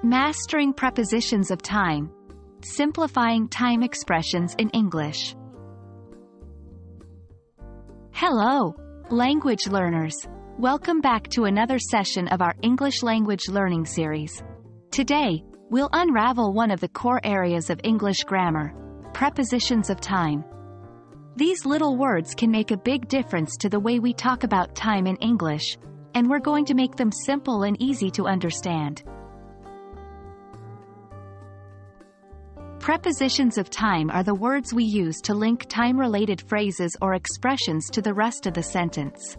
Mastering prepositions of time. Simplifying time expressions in English. Hello, language learners. Welcome back to another session of our English language learning series. Today, we'll unravel one of the core areas of English grammar, prepositions of time. These little words can make a big difference to the way we talk about time in English, and we're going to make them simple and easy to understand. Prepositions of time are the words we use to link time-related phrases or expressions to the rest of the sentence.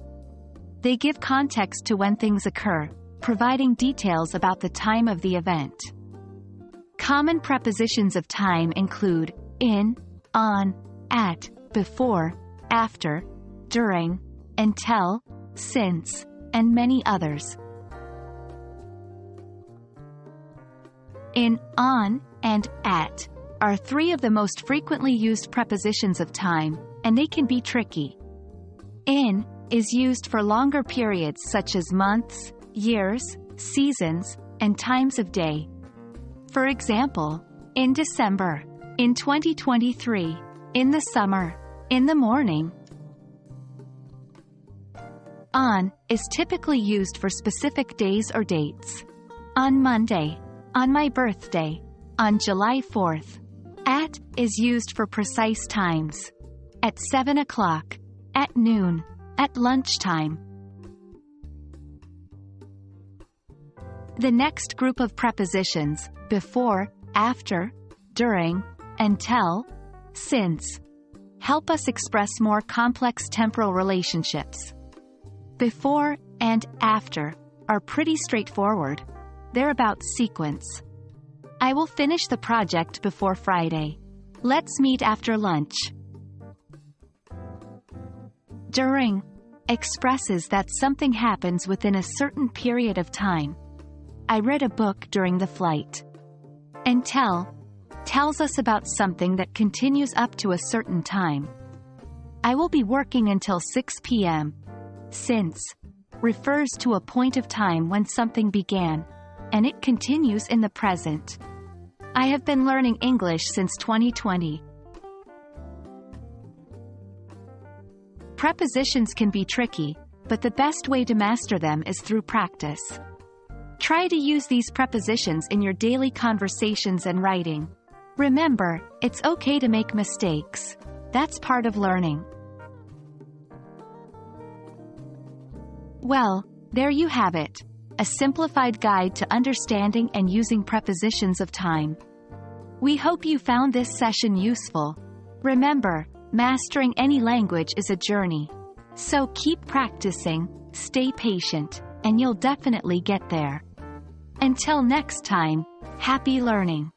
They give context to when things occur, providing details about the time of the event. Common prepositions of time include in, on, at, before, after, during, until, since, and many others. In, on, and at are three of the most frequently used prepositions of time, and they can be tricky. In is used for longer periods such as months, years, seasons, and times of day. For example, in December, in 2023, in the summer, in the morning. On is typically used for specific days or dates. On Monday, on my birthday, on July 4th. At is used for precise times. At 7 o'clock, at noon, at lunchtime. The next group of prepositions, before, after, during, until, since, help us express more complex temporal relationships. Before and after are pretty straightforward. They're about sequence. I will finish the project before Friday. Let's meet after lunch. During expresses that something happens within a certain period of time. I read a book during the flight. Until tells us about something that continues up to a certain time. I will be working until 6 p.m. Since refers to a point of time when something began, and it continues in the present. I have been learning English since 2020. Prepositions can be tricky, but the best way to master them is through practice. Try to use these prepositions in your daily conversations and writing. Remember, it's okay to make mistakes. That's part of learning. Well, there you have it. A simplified guide to understanding and using prepositions of time. We hope you found this session useful. Remember, mastering any language is a journey. So keep practicing, stay patient, and you'll definitely get there. Until next time, happy learning.